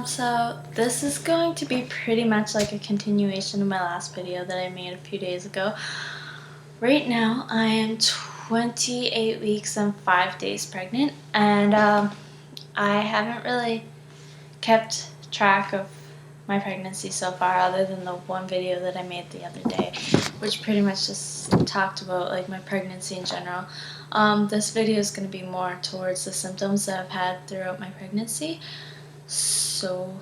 So this is going to be pretty much like a continuation of my last video that I made a few days ago. Right now, I am 28 weeks and 5 days pregnant, and I haven't really kept track of my pregnancy so far other than the one video that I made the other day, which pretty much just talked about like my pregnancy in general. This video is going to be more towards the symptoms that I've had throughout my pregnancy. So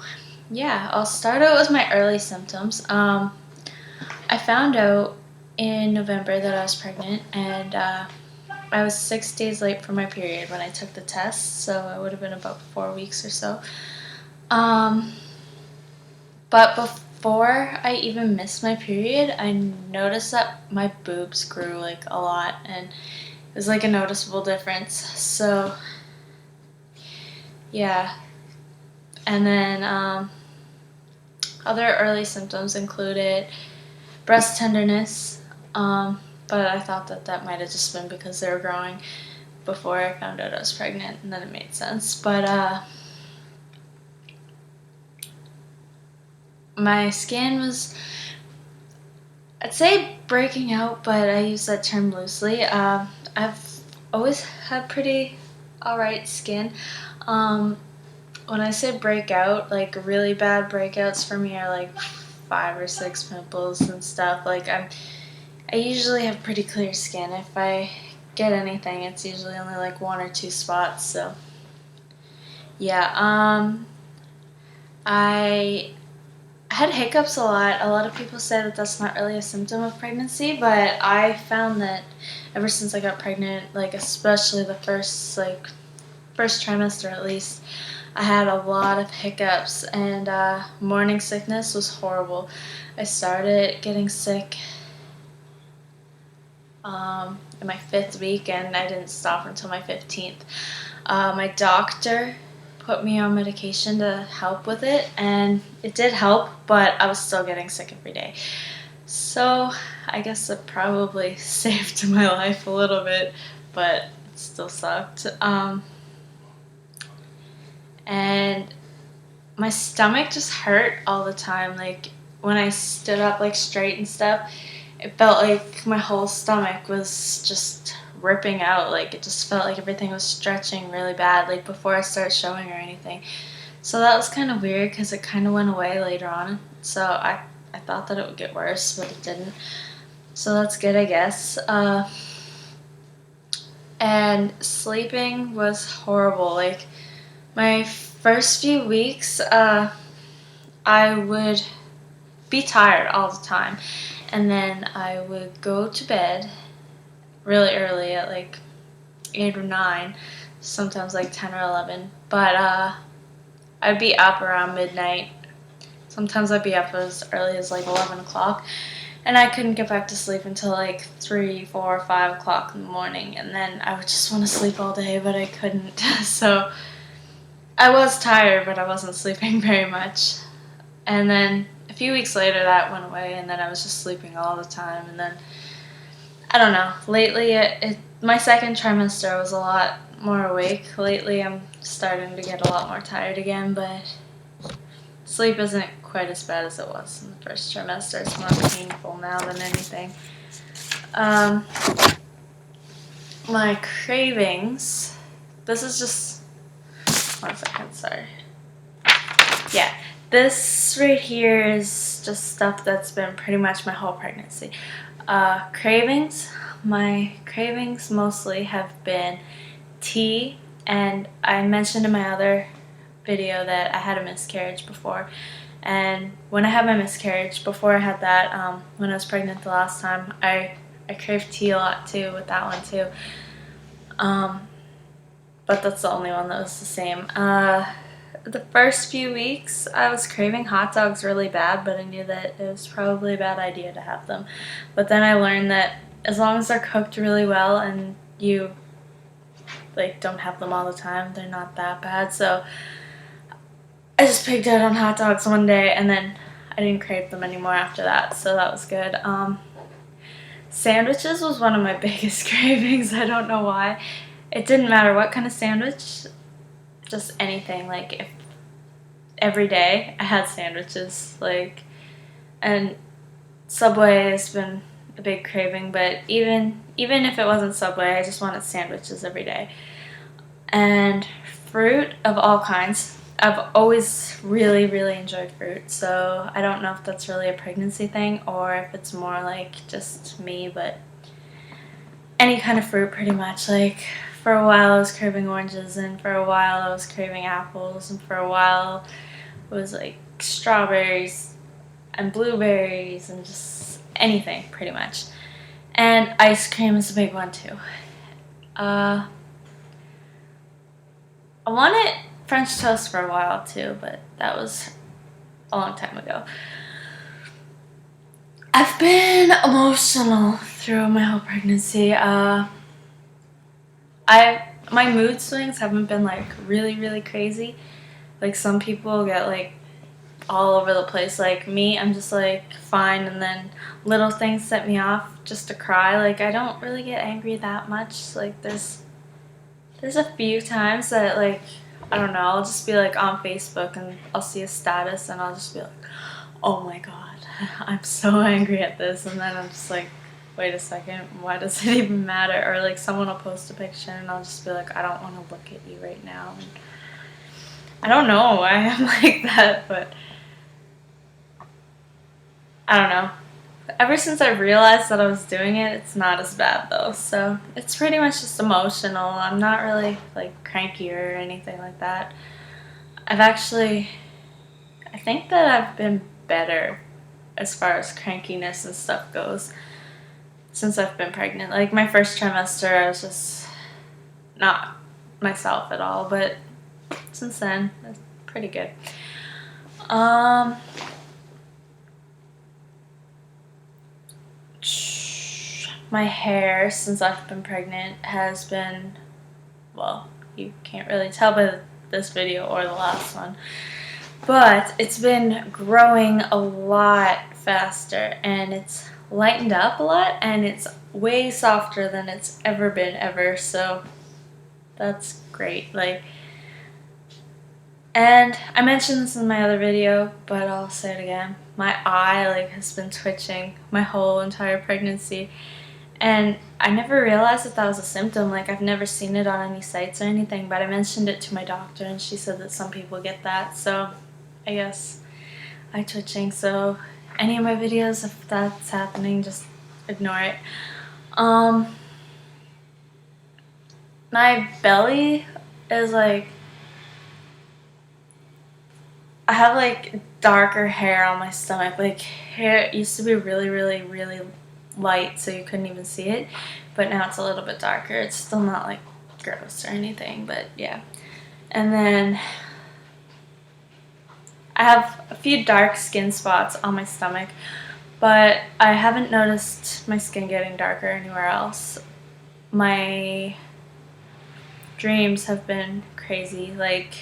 yeah, I'll start out with my early symptoms. I found out in November that I was pregnant, and I was 6 days late for my period when I took the test, so I would have been about 4 weeks or so. But before I even missed my period, I noticed that my boobs grew like a lot, and it was like a noticeable difference. So yeah. And then other early symptoms included breast tenderness, but I thought that might have just been because they were growing before I found out I was pregnant, and then it made sense. But my skin was, I'd say, breaking out, but I use that term loosely. I've always had pretty alright skin. When I say breakout, like really bad breakouts for me are like 5 or 6 pimples and stuff. Like I usually have pretty clear skin. If I get anything, it's usually only like 1 or 2 spots. So yeah, I had hiccups a lot. A lot of people say that that's not really a symptom of pregnancy, but I found that ever since I got pregnant, like especially the first trimester at least, I had a lot of hiccups, and morning sickness was horrible. I started getting sick in my 5th week, and I didn't stop until my 15th. My doctor put me on medication to help with it, and it did help, but I was still getting sick every day. So I guess it probably saved my life a little bit, but it still sucked. And my stomach just hurt all the time. Like when I stood up like straight and stuff, it felt like my whole stomach was just ripping out. Like it just felt like everything was stretching really bad, like before I started showing or anything. So that was kind of weird because it kind of went away later on. So I thought that it would get worse, but it didn't. So that's good, I guess. And sleeping was horrible. Like my first few weeks, I would be tired all the time, and then I would go to bed really early at like 8 or 9, sometimes like 10 or 11, but I'd be up around midnight. Sometimes I'd be up as early as like 11 o'clock, and I couldn't get back to sleep until like 3, 4, 5 o'clock in the morning, and then I would just want to sleep all day, but I couldn't. So I was tired, but I wasn't sleeping very much. And then a few weeks later, that went away, and then I was just sleeping all the time. And then, I don't know, lately, my second trimester, I was a lot more awake. Lately, I'm starting to get a lot more tired again, but sleep isn't quite as bad as it was in the first trimester. It's more painful now than anything. My cravings, this is just, 1 second, sorry. Yeah, this right here is just stuff that's been pretty much my whole pregnancy. Cravings, my cravings mostly have been tea, and I mentioned in my other video that I had a miscarriage before. And when I had my miscarriage, before I had that, when I was pregnant the last time, I craved tea a lot too with that one too. But that's the only one that was the same. The first few weeks, I was craving hot dogs really bad, but I knew that it was probably a bad idea to have them. But then I learned that as long as they're cooked really well and you like don't have them all the time, they're not that bad. So I just pigged out on hot dogs one day, and then I didn't crave them anymore after that, so that was good. Sandwiches was one of my biggest cravings. I don't know why. It didn't matter what kind of sandwich, just anything. Like if every day I had sandwiches, like, and Subway has been a big craving, but even if it wasn't Subway, I just wanted sandwiches every day. And fruit of all kinds. I've always really, really enjoyed fruit, so I don't know if that's really a pregnancy thing or if it's more like just me, but any kind of fruit pretty much. Like, for a while I was craving oranges, and for a while I was craving apples, and for a while it was like strawberries and blueberries and just anything pretty much. And ice cream is a big one too. I wanted French toast for a while too, but that was a long time ago. I've been emotional through my whole pregnancy. My mood swings haven't been like really, really crazy. Like, some people get like all over the place. Like me, I'm just like fine, and then little things set me off just to cry. Like, I don't really get angry that much. Like, there's a few times that, like, I don't know, I'll just be like on Facebook and I'll see a status and I'll just be like, oh my god, I'm so angry at this, and then I'm just like, wait a second, why does it even matter? Or like, someone will post a picture and I'll just be like, I don't want to look at you right now. And I don't know why I'm like that, but I don't know. Ever since I realized that I was doing it, it's not as bad though. So it's pretty much just emotional. I'm not really like cranky or anything like that. I think that I've been better as far as crankiness and stuff goes since I've been pregnant. Like, my first trimester, I was just not myself at all, but since then, it's pretty good. My hair since I've been pregnant has been, well, you can't really tell by this video or the last one, but it's been growing a lot faster, and it's lightened up a lot, and it's way softer than it's ever been ever, so that's great. Like, and I mentioned this in my other video, but I'll say it again. My eye, like, has been twitching my whole entire pregnancy, and I never realized that was a symptom. Like, I've never seen it on any sites or anything, but I mentioned it to my doctor, and she said that some people get that, so I guess eye twitching. So any of my videos, if that's happening, just ignore it. My belly is like, I have like darker hair on my stomach. Like, hair used to be really, really, really light, so you couldn't even see it, but now it's a little bit darker. It's still not like gross or anything, but yeah. And then I have a few dark skin spots on my stomach, but I haven't noticed my skin getting darker anywhere else. My dreams have been crazy. Like,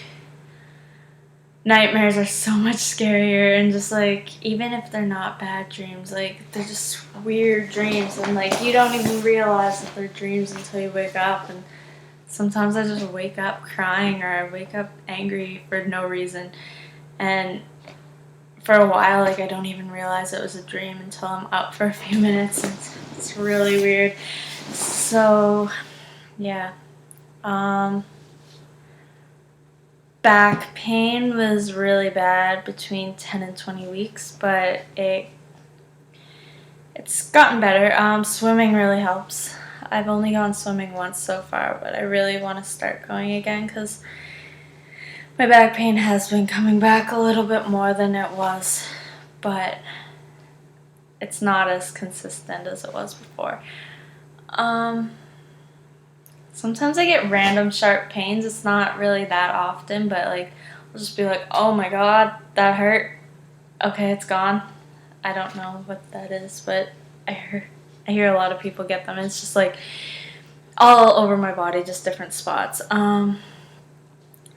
nightmares are so much scarier, and just like, even if they're not bad dreams, like, they're just weird dreams, and like, you don't even realize that they're dreams until you wake up. And sometimes I just wake up crying, or I wake up angry for no reason, and for a while, like, I don't even realize it was a dream until I'm up for a few minutes, and it's really weird. So yeah. Back pain was really bad between 10 and 20 weeks, but it's gotten better. Swimming really helps. I've only gone swimming once so far, but I really want to start going again because my back pain has been coming back a little bit more than it was, but it's not as consistent as it was before. Sometimes I get random sharp pains. It's not really that often, but like, I'll just be like, oh my god, that hurt. Okay, it's gone. I don't know what that is, but I hear a lot of people get them. It's just like all over my body, just different spots. I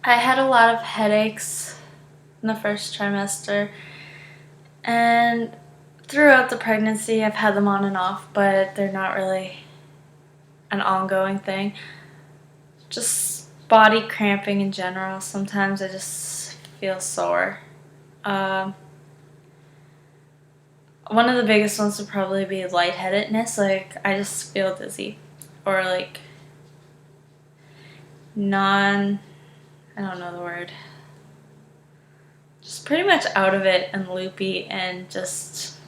had a lot of headaches in the first trimester, and throughout the pregnancy I've had them on and off, but they're not really an ongoing thing. Just body cramping in general. Sometimes I just feel sore. Um, One of the biggest ones would probably be lightheadedness. Like, I just feel dizzy. Or, like, I don't know the word. Just pretty much out of it and loopy and just...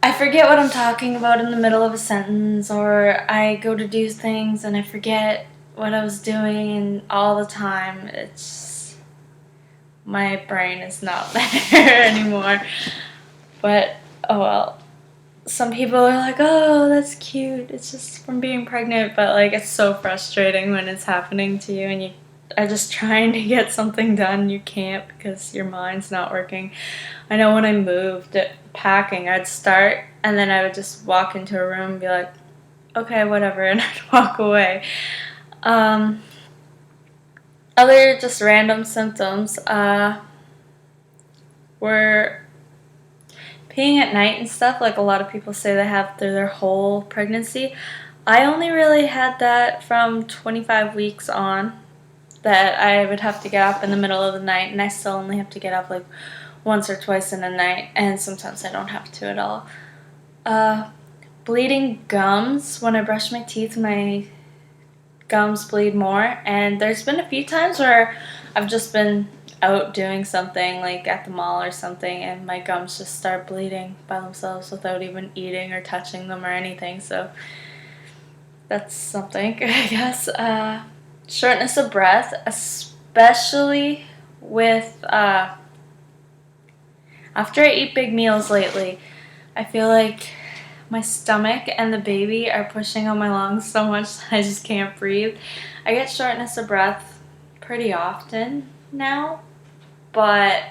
I forget what I'm talking about in the middle of a sentence, or I go to do things and I forget what I was doing all the time. It's... my brain is not there anymore. But, oh well. Some people are like, oh, that's cute. It's just from being pregnant. But, like, it's so frustrating when it's happening to you and you are just trying to get something done. You can't because your mind's not working. I know when I moved packing, I'd start and then I would just walk into a room and be like, okay, whatever, and I'd walk away. Other just random symptoms were peeing at night and stuff, like a lot of people say they have through their whole pregnancy. I only really had that from 25 weeks on, that I would have to get up in the middle of the night, and I still only have to get up like once or twice in a night, and sometimes I don't have to at all. Bleeding gums. When I brush my teeth, my gums bleed more, and there's been a few times where I've just been out doing something like at the mall or something and my gums just start bleeding by themselves without even eating or touching them or anything, so that's something. I guess. Shortness of breath, especially with after I eat big meals lately. I feel like my stomach and the baby are pushing on my lungs so much that I just can't breathe. I get shortness of breath pretty often now, but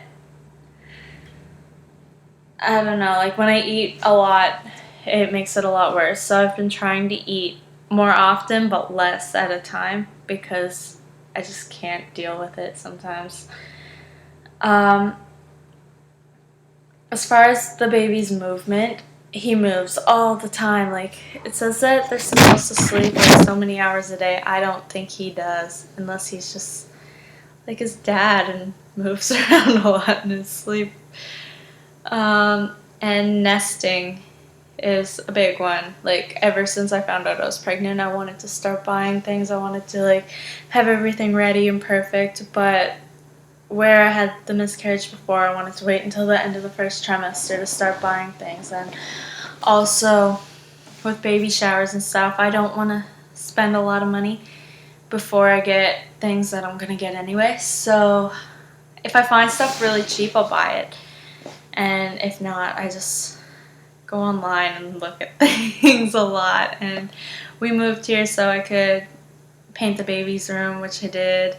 I don't know, like when I eat a lot, it makes it a lot worse. So I've been trying to eat more often but less at a time because I just can't deal with it sometimes. As far as the baby's movement, he moves all the time. Like, it says that they're supposed to sleep like so many hours a day. I don't think he does, unless he's just like his dad and moves around a lot in his sleep. And nesting is a big one. Like, ever since I found out I was pregnant, I wanted to start buying things. I wanted to, like, have everything ready and perfect, but where I had the miscarriage before, I wanted to wait until the end of the first trimester to start buying things. And also, with baby showers and stuff, I don't want to spend a lot of money before I get things that I'm going to get anyway. So if I find stuff really cheap, I'll buy it. And if not, I just go online and look at things a lot. And we moved here so I could paint the baby's room, which I did.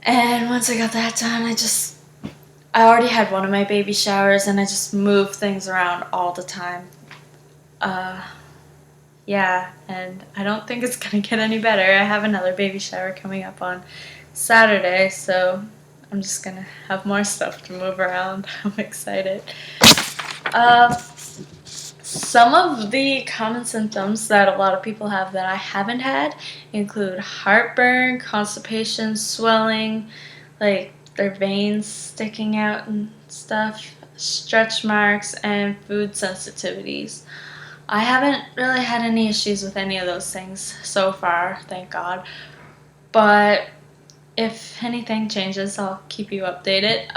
And once I got that done, I already had one of my baby showers and I just moved things around all the time. Yeah, and I don't think it's gonna get any better. I have another baby shower coming up on Saturday, so I'm just gonna have more stuff to move around. I'm excited. Some of the common symptoms that a lot of people have that I haven't had include heartburn, constipation, swelling, like their veins sticking out and stuff, stretch marks, and food sensitivities. I haven't really had any issues with any of those things so far, thank God. But if anything changes, I'll keep you updated.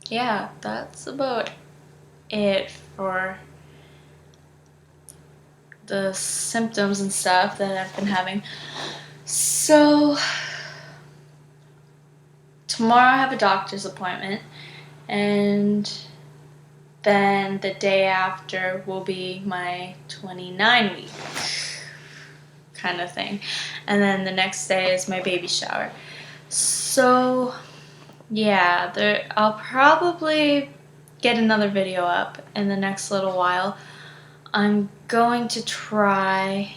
Yeah, that's about it for the symptoms and stuff that I've been having. So tomorrow I have a doctor's appointment, and then the day after will be my 29-week kind of thing, and then the next day is my baby shower. So yeah, I'll probably get another video up in the next little while. I'm going to try,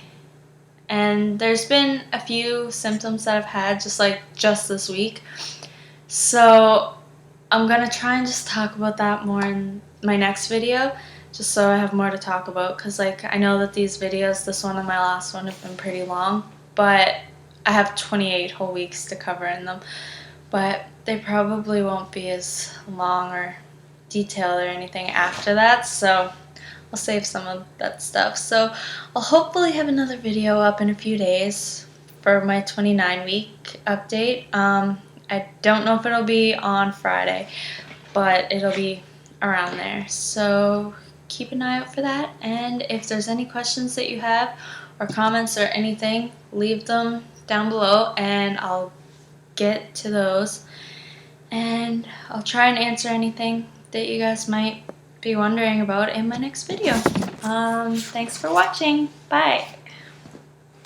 and there's been a few symptoms that I've had just this week, so I'm gonna try and just talk about that more in my next video, just so I have more to talk about, because like I know that these videos, this one and my last one, have been pretty long, but I have 28 whole weeks to cover in them. But they probably won't be as long or detailed or anything after that, so I'll save some of that stuff. So I'll hopefully have another video up in a few days for my 29-week update. I don't know if it'll be on Friday, but it'll be around there. So keep an eye out for that. And if there's any questions that you have or comments or anything, leave them down below and I'll get to those. And I'll try and answer anything that you guys might be wondering about in my next video. Thanks for watching. Bye.